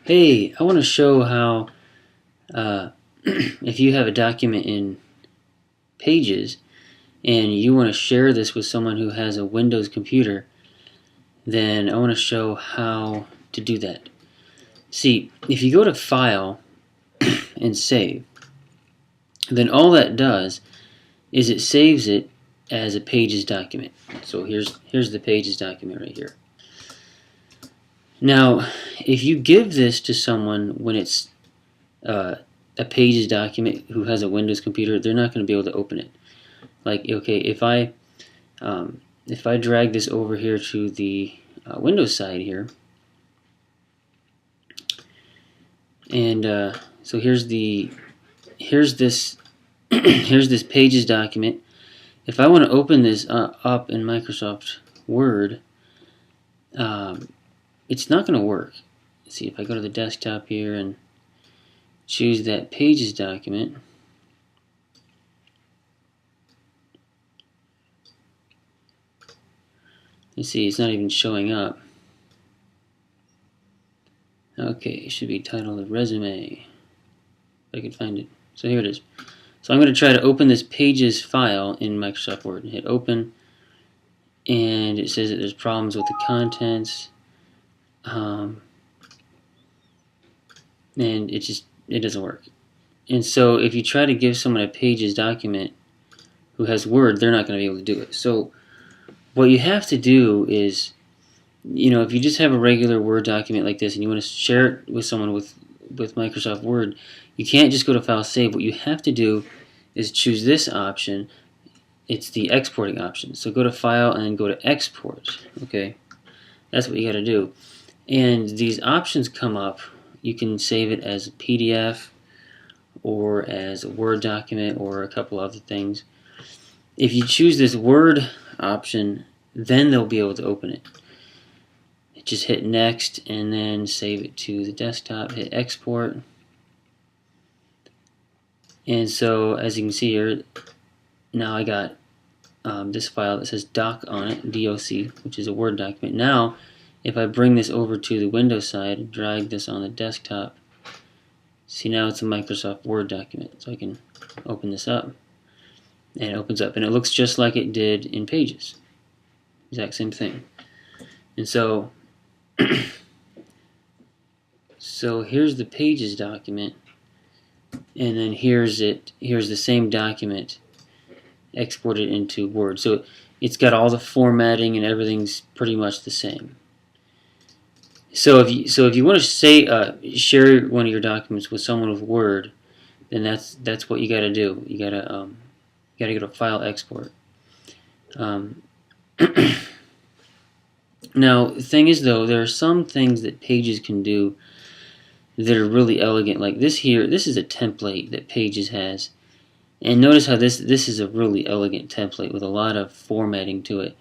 Hey, I want to show how if you have a document in Pages and you want to share this with someone who has a Windows computer, then I want to show how to do that. See, if you go to File and Save, then all that does is it saves it as a Pages document. So here's the Pages document right here. Now, if you give this to someone when it's a Pages document who has a Windows computer, they're not going to be able to open it. Like, okay, if I drag this over here to the Windows side here, and so here's this here's this Pages document. If I want to open this up in Microsoft Word, it's not going to work. Let's see, if I go to the desktop here and choose that Pages document, you see it's not even showing up. Okay, it should be titled Resume. If I can find it. So here it is. So I'm going to try to open this Pages file in Microsoft Word and hit open, and it says that there's problems with the contents, and it doesn't work. And so if you try to give someone a Pages document who has Word, they're not going to be able to do it. So what you have to do is, if you just have a regular Word document like this and you want to share it with someone with Microsoft Word, you can't just go to File, Save. What you have to do is choose this option. It's the exporting option. So go to File and then go to Export. Okay, that's what you got to do. And these options come up. You can save it as a PDF or as a Word document or a couple other things. If you choose this Word option, then they'll be able to open it. Just hit Next and then save it to the desktop. Hit Export. And so, as you can see here, now I got this file that says doc on it, DOC, which is a Word document. Now, if I bring this over to the Windows side, drag this on the desktop, see, now it's a Microsoft Word document. So I can open this up, and it opens up, and it looks just like it did in Pages. Exact same thing. And so, so here's the Pages document, and then here's the same document exported into Word. So it's got all the formatting and everything's pretty much the same. So if you want to share one of your documents with someone with Word, then that's what you got to do. You got to go to File, Export. Now, the thing is, though, there are some things that Pages can do that are really elegant. Like this here, this is a template that Pages has. And notice how this is a really elegant template with a lot of formatting to it.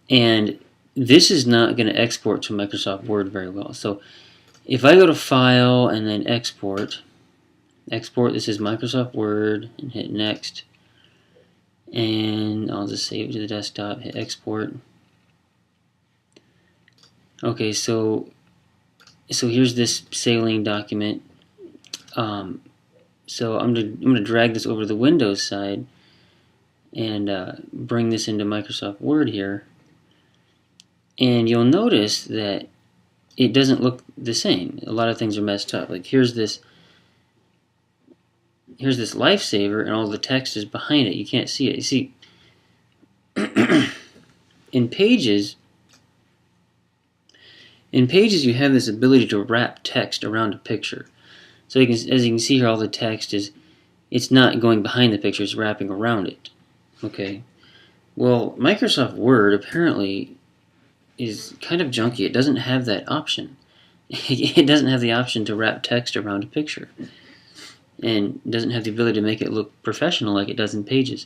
And this is not going to export to Microsoft Word very well. So if I go to File and then Export, this is Microsoft Word, and hit Next. And I'll just save it to the desktop, hit Export. Okay, so here's this saline document. So I'm gonna drag this over to the Windows side and bring this into Microsoft Word here, and you'll notice that it doesn't look the same. A lot of things are messed up. Like here's this lifesaver, and all the text is behind it. You can't see it. You see, in Pages, you have this ability to wrap text around a picture. So as you can see here, all the text it's not going behind the picture, it's wrapping around it. Okay. Well, Microsoft Word apparently is kind of junky. It doesn't have that option. It doesn't have the option to wrap text around a picture. And it doesn't have the ability to make it look professional like it does in Pages.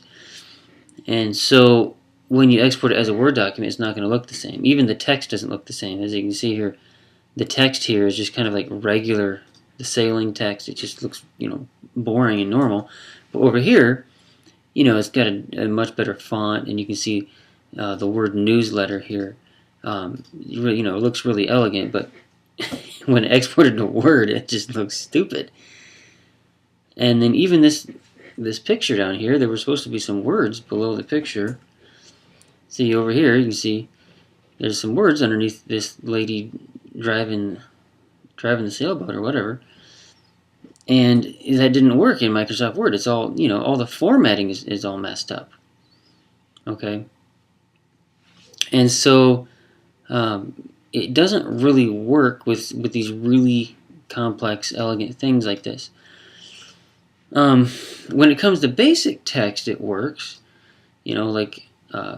And so when you export it as a Word document, it's not going to look the same. Even the text doesn't look the same. As you can see here, the text here is just kind of like regular, the sailing text. It just looks, boring and normal. But over here, it's got a much better font, and you can see the word newsletter here. It looks really elegant, but when exported to Word, it just looks stupid. And then even this picture down here, there were supposed to be some words below the picture. See over here, you can see there's some words underneath this lady driving the sailboat or whatever. And that didn't work in Microsoft Word. It's all, all the formatting is all messed up. Okay? And so it doesn't really work with these really complex, elegant things like this. When it comes to basic text, it works. Like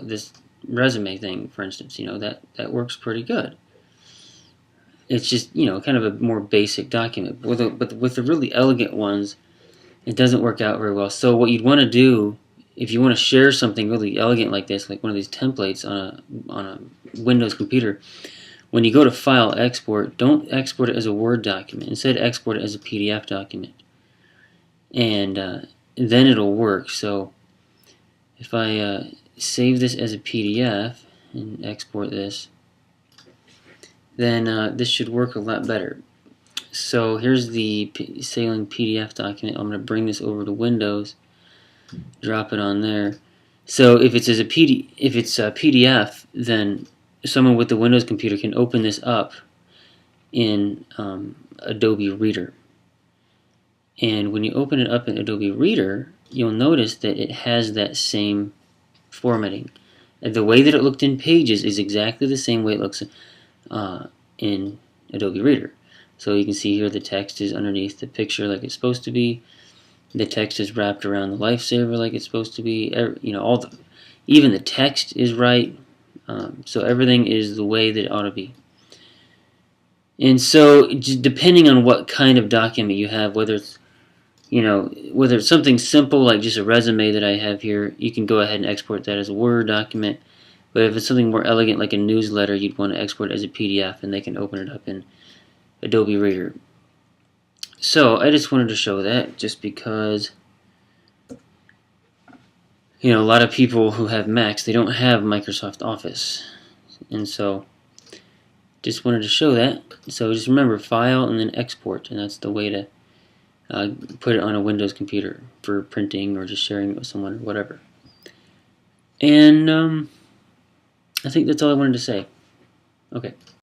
this resume thing, for instance. That works pretty good. It's just, kind of a more basic document. But with the really elegant ones, it doesn't work out very well. So what you'd want to do, if you want to share something really elegant like this, like one of these templates on a Windows computer, when you go to File, Export, don't export it as a Word document. Instead, export it as a PDF document. And then it'll work. So if I save this as a PDF and export this, then this should work a lot better. So here's the Sailing PDF document. I'm going to bring this over to Windows, drop it on there. So if it's a PDF, then someone with the Windows computer can open this up in Adobe Reader. And when you open it up in Adobe Reader, you'll notice that it has that same formatting. The way that it looked in Pages is exactly the same way it looks in Adobe Reader. So you can see here the text is underneath the picture like it's supposed to be. The text is wrapped around the lifesaver like it's supposed to be. Even the text is right. So everything is the way that it ought to be. And so depending on what kind of document you have, whether it's something simple like just a resume that I have here, you can go ahead and export that as a Word document. But if it's something more elegant like a newsletter, you'd want to export it as a PDF, and they can open it up in Adobe Reader. So I just wanted to show that just because a lot of people who have Macs, they don't have Microsoft Office. And so just wanted to show that. So just remember, File and then Export, and that's the way to put it on a Windows computer for printing or just sharing it with someone or whatever. And I think that's all I wanted to say. Okay.